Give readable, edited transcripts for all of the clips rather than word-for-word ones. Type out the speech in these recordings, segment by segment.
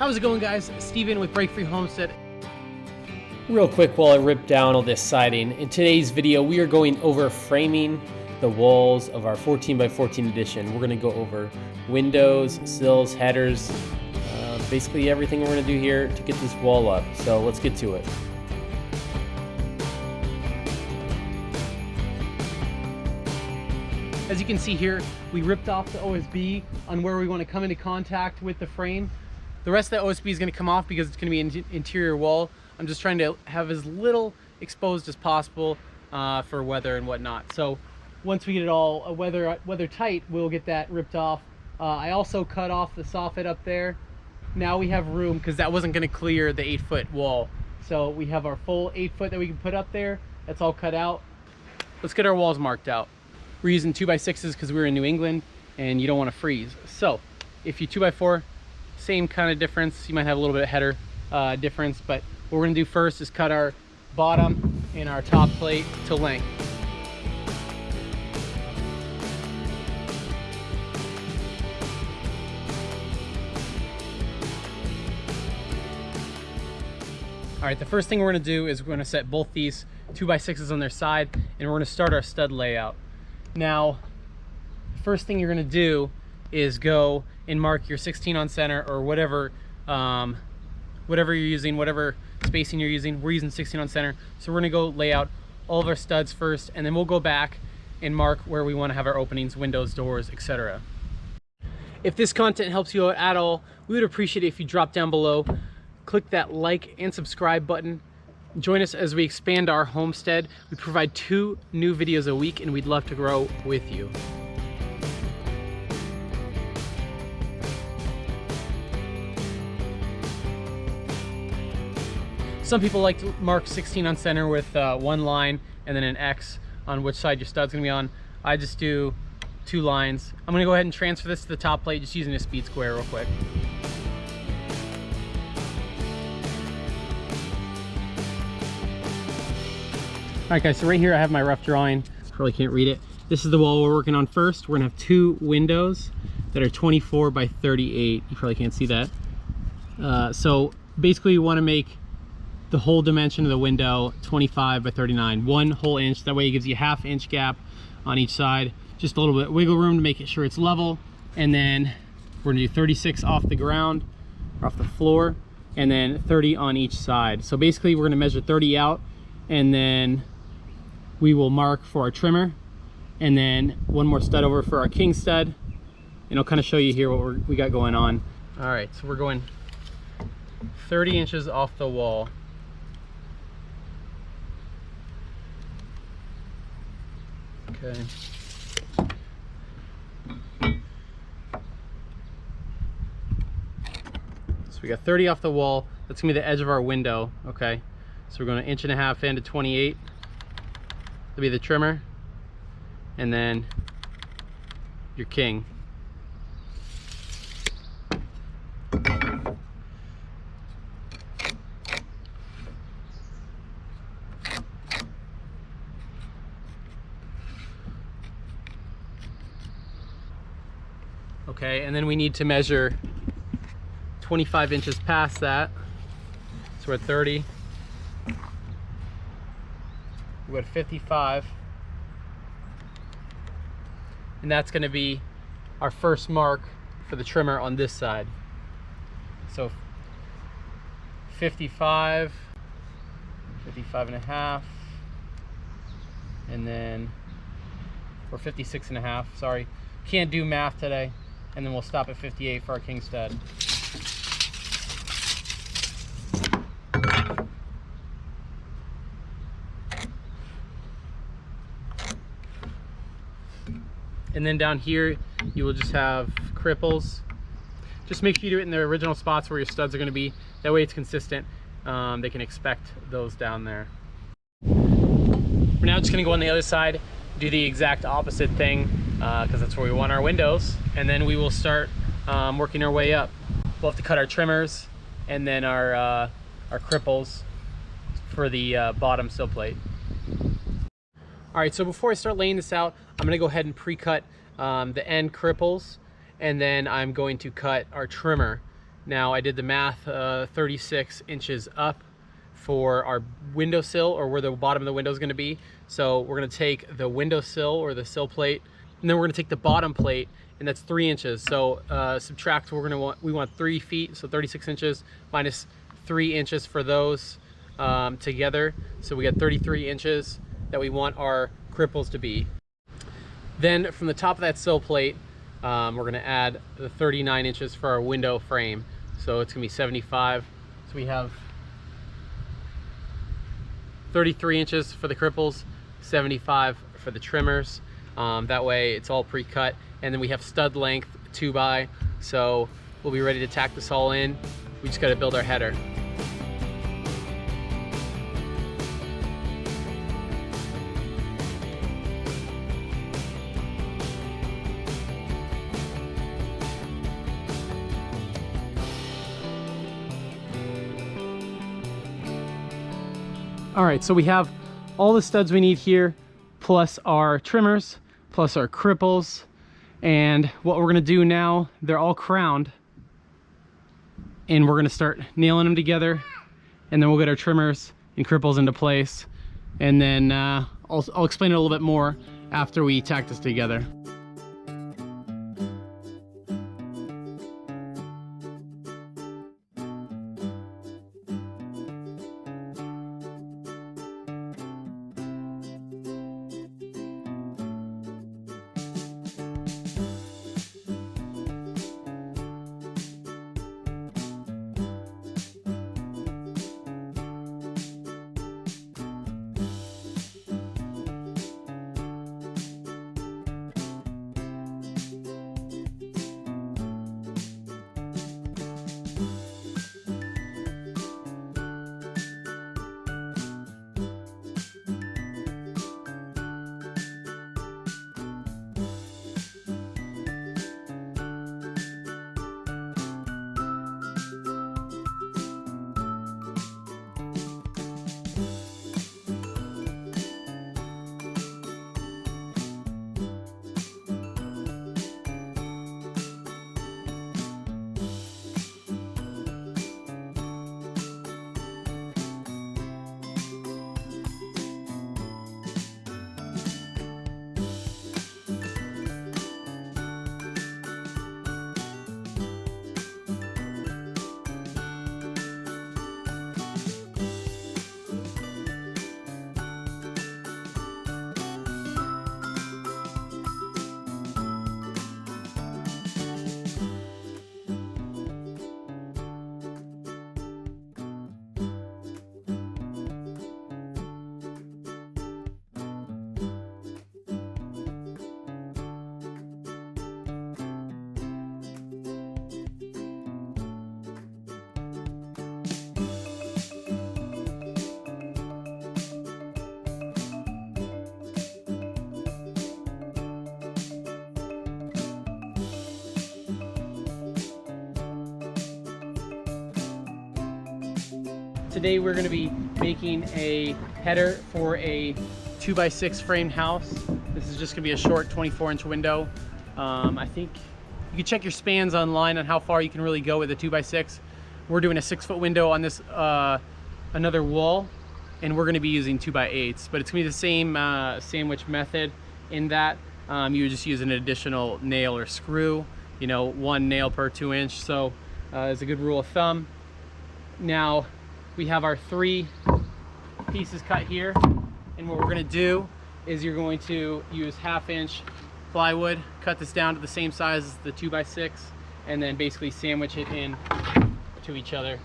How's it going, guys? Steven with Break Free Homestead. Real quick while I rip down all this siding, in today's video we are going over framing the walls of our 14x14 edition. We're going to go over windows, sills, headers, basically everything we're going to do here to get this wall up. So let's get to it. As you can see here, we ripped off the OSB on where we want to come into contact with the frame. The rest of the OSB is going to come off because it's going to be an interior wall. I'm just trying to have as little exposed as possible for weather and whatnot. So once we get it all weather tight, we'll get that ripped off. I also cut off the soffit up there. Now we have room because that wasn't going to clear the 8-foot wall. So we have our full 8-foot that we can put up there. That's all cut out. Let's get our walls marked out. We're using 2x6s because we're in New England and you don't want to freeze. So if you 2x4, same kind of difference. You might have a little bit of header difference, but what we're going to do first is cut our bottom and our top plate to length. All right, the first thing we're going to do is we're going to set both these 2x6s on their side, and we're going to start our stud layout. Now, the first thing you're going to do is go and mark your 16 on center, or whatever you're using, whatever spacing you're using. We're using 16 on center, so we're going to go lay out all of our studs first, and then we'll go back and mark where we want to have our openings, windows, doors, etc. If this content helps you out at all, we would appreciate it if you drop down below, click that like and subscribe button. Join us as we expand our homestead. We provide 2 new videos a week, and we'd love to grow with you. Some people like to mark 16 on center with one line and then an X on which side your stud's gonna be on. I just do 2 lines. I'm gonna go ahead and transfer this to the top plate just using a speed square real quick. All right, guys, so right here I have my rough drawing. Probably can't read it. This is the wall we're working on first. We're gonna have 2 windows that are 24 by 38. You probably can't see that. So basically you wanna make the whole dimension of the window 25 by 39, 1 whole inch. That way it gives you a ½ inch gap on each side. Just a little bit of wiggle room to make it sure it's level. And then we're gonna do 36 off the ground, or off the floor, and then 30 on each side. So basically we're gonna measure 30 out, and then we will mark for our trimmer, and then 1 more stud over for our king stud. And I'll kind of show you here what we got going on. All right, so we're going 30 inches off the wall. Okay. So we got 30 off the wall. That's gonna be the edge of our window. Okay. So we're going 1.5 inches in to 28. That'll be the trimmer. And then your king. Okay, and then we need to measure 25 inches past that. So we're at 30. We're at 55. And that's going to be our first mark for the trimmer on this side. So 55, 55.5, and then, or 56.5, sorry. Can't do math today. And then we'll stop at 58 for our king stud. And then down here, you will just have cripples. Just make sure you do it in the original spots where your studs are gonna be. That way it's consistent. They can expect those down there. We're now just gonna go on the other side, do the exact opposite thing, because that's where we want our windows. And then we will start working our way up. We'll have to cut our trimmers and then our cripples for the bottom sill plate. All right, so before I start laying this out, I'm gonna go ahead and pre-cut the end cripples, and then I'm going to cut our trimmer. Now I did the math, 36 inches up for our windowsill, or where the bottom of the window is going to be. So we're going to take the windowsill or the sill plate, and then we're going to take the bottom plate, and that's 3 inches. So subtract, we want 3 feet, so 36 inches minus 3 inches for those together. So we got 33 inches that we want our cripples to be. Then from the top of that sill plate, we're going to add the 39 inches for our window frame. So it's going to be 75. So we have 33 inches for the cripples, 75 for the trimmers. That way it's all pre-cut. And then we have stud length 2x. So we'll be ready to tack this all in. We just got to build our header. All right, so we have all the studs we need here, plus our trimmers, plus our cripples. And what we're gonna do now, they're all crowned, and we're gonna start nailing them together, and then we'll get our trimmers and cripples into place. And then I'll explain it a little bit more after we tack this together. Today we're going to be making a header for a 2x6 framed house. This is just going to be a short 24-inch window. I think you can check your spans online on how far you can really go with a 2x6. We're doing a 6-foot window on this another wall, and we're going to be using 2x8s, but it's going to be the same sandwich method in that you would just use an additional nail or screw, you know, 1 nail per 2 inch. So it's a good rule of thumb. Now we have our 3 pieces cut here, and what we're going to do is you're going to use 1/2 inch plywood, cut this down to the same size as the 2x6, and then basically sandwich it in to each other.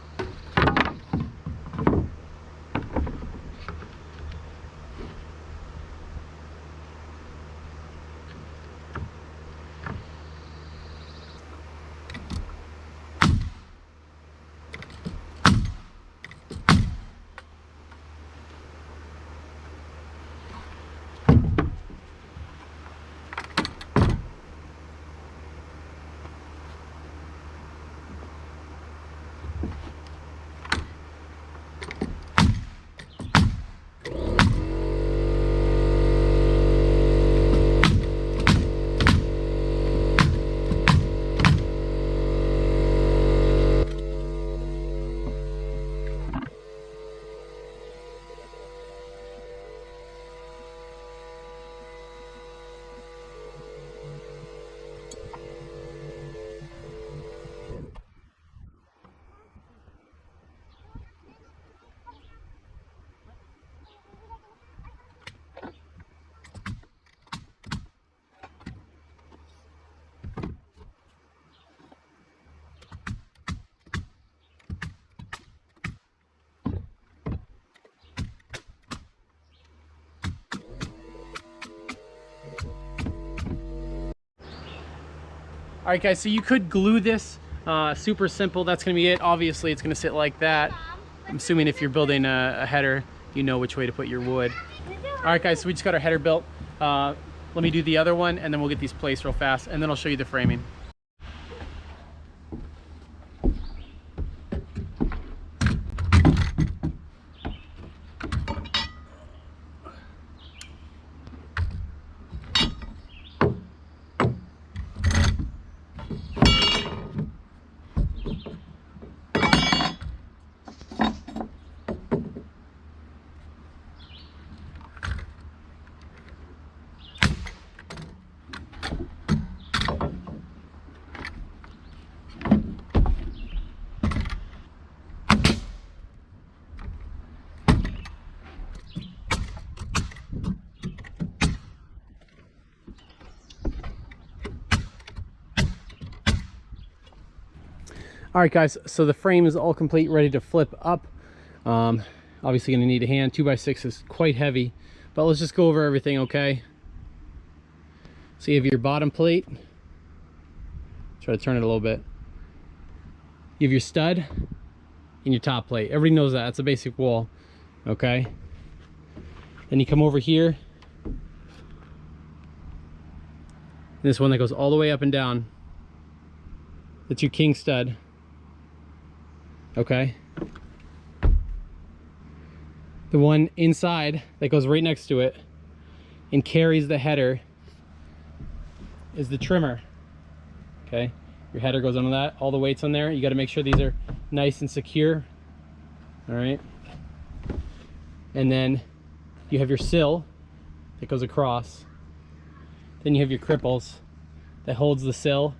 All right, guys, so you could glue this. Super simple. That's gonna be it. Obviously, it's gonna sit like that. I'm assuming if you're building a header, you know which way to put your wood. All right, guys, so we just got our header built. Let me do the other one, and then we'll get these placed real fast, and then I'll show you the framing. All right, guys, so the frame is all complete, ready to flip up. Obviously gonna need a hand. 2x6 is quite heavy, but let's just go over everything, okay? So you have your bottom plate. Try to turn it a little bit. You have your stud and your top plate. Everybody knows that. That's a basic wall, okay? Then you come over here. This one that goes all the way up and down. That's your king stud. Okay. The one inside that goes right next to it and carries the header is the trimmer. Okay. Your header goes under that, all the weights on there. You got to make sure these are nice and secure. All right. And then you have your sill that goes across. Then you have your cripples that holds the sill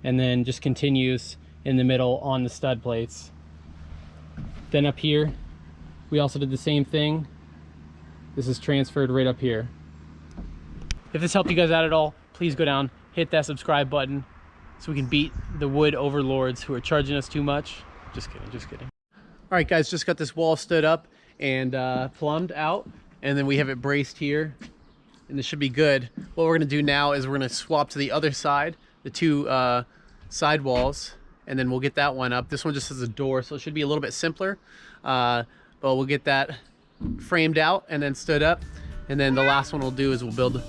and then just continues in the middle on the stud plates. Then up here, we also did the same thing. This is transferred right up here. If this helped you guys out at all, please go down, hit that subscribe button so we can beat the wood overlords who are charging us too much. Just kidding, just kidding. All right, guys, just got this wall stood up and plumbed out, and then we have it braced here, and this should be good. What we're gonna do now is we're gonna swap to the other side, the two side walls, and then we'll get that one up. This one just has a door, so it should be a little bit simpler, but we'll get that framed out and then stood up, and then the last one we'll do is we'll build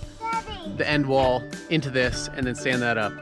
the end wall into this and then stand that up.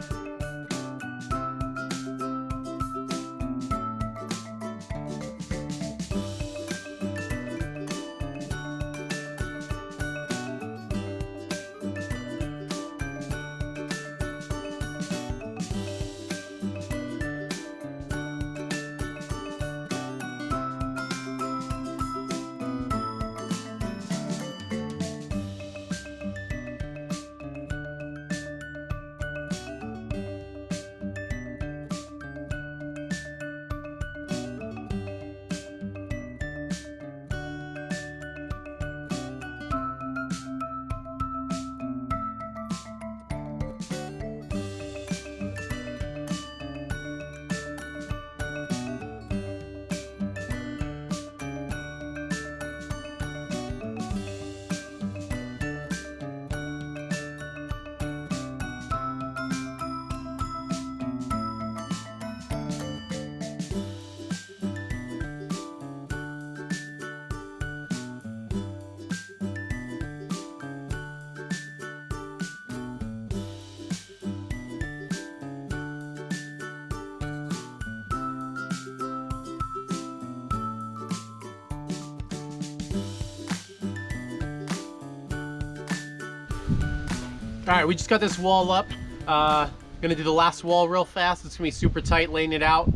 All right, we just got this wall up. Gonna do the last wall real fast. It's gonna be super tight laying it out.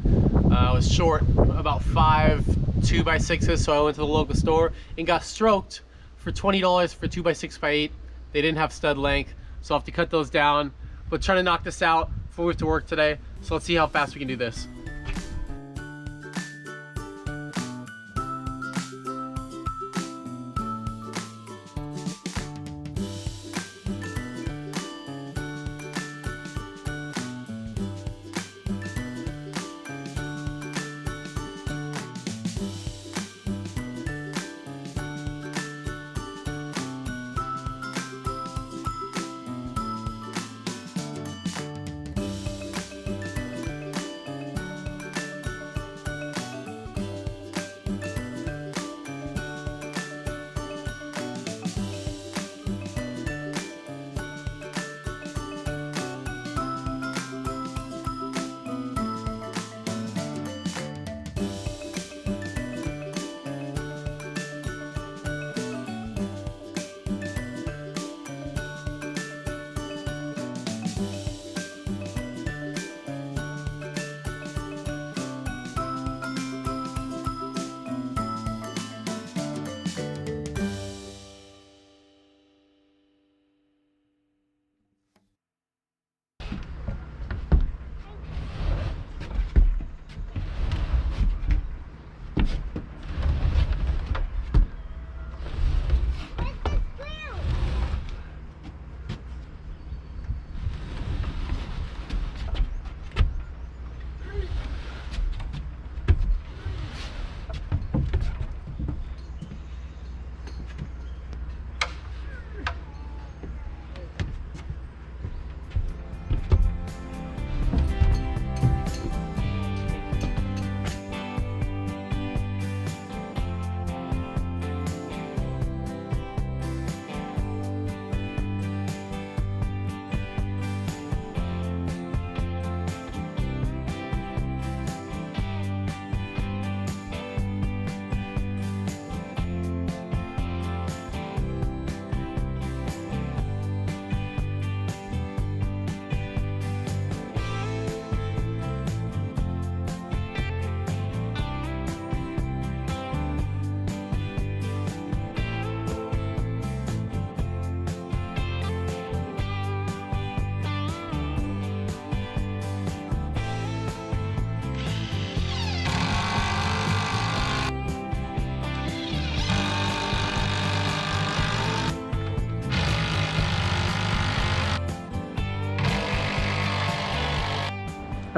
I was short about 5 2x6s, so I went to the local store and got stroked for $20 for 2x6x8. They didn't have stud length, so I'll have to cut those down. But trying to knock this out before we have to work today. So let's see how fast we can do this.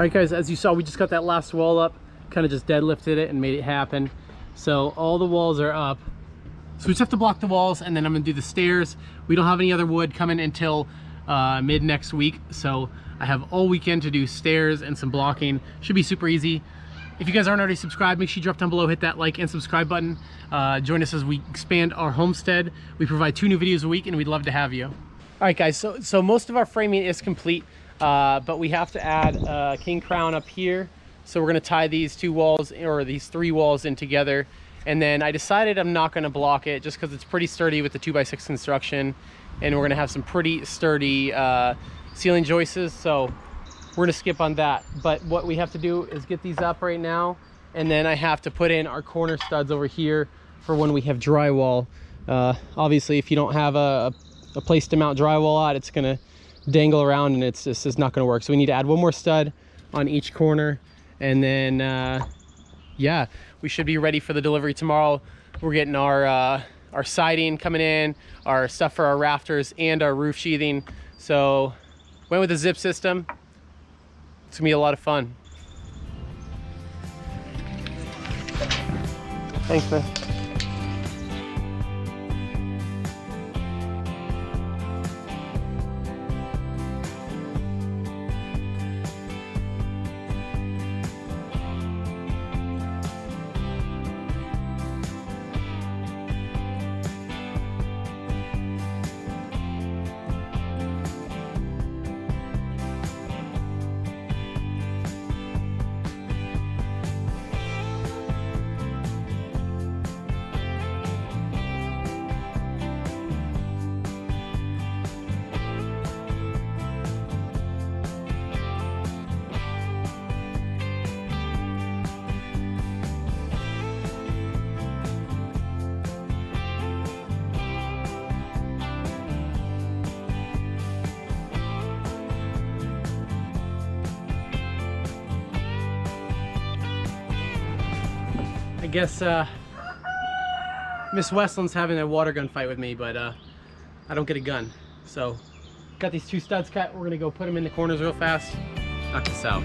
right guys, as you saw, we just got that last wall up, kind of just deadlifted it and made it happen. So all the walls are up. So we just have to block the walls, and then I'm gonna do the stairs. We don't have any other wood coming until mid next week. So I have all weekend to do stairs and some blocking. Should be super easy. If you guys aren't already subscribed, make sure you drop down below, hit that like and subscribe button. Join us as we expand our homestead. We provide 2 new videos a week, and we'd love to have you. All right guys, so most of our framing is complete, but we have to add a king crown up here. So we're gonna tie these 2 walls, or these 3 walls in together. And then I decided I'm not gonna block it just because it's pretty sturdy with the 2x6 construction. And we're gonna have some pretty sturdy ceiling joists. So we're gonna skip on that. But what we have to do is get these up right now. And then I have to put in our corner studs over here for when we have drywall. Obviously, if you don't have a place to mount drywall at, it's gonna dangle around and it's just not gonna work. So we need to add 1 more stud on each corner. And then, yeah, we should be ready for the delivery tomorrow. We're getting our siding coming in, our stuff for our rafters, and our roof sheathing. So went with the zip system. It's gonna be a lot of fun. Thanks, man. I guess Miss Westland's having a water gun fight with me, but I don't get a gun. So got these 2 studs cut. We're gonna go put them in the corners real fast, knock this out.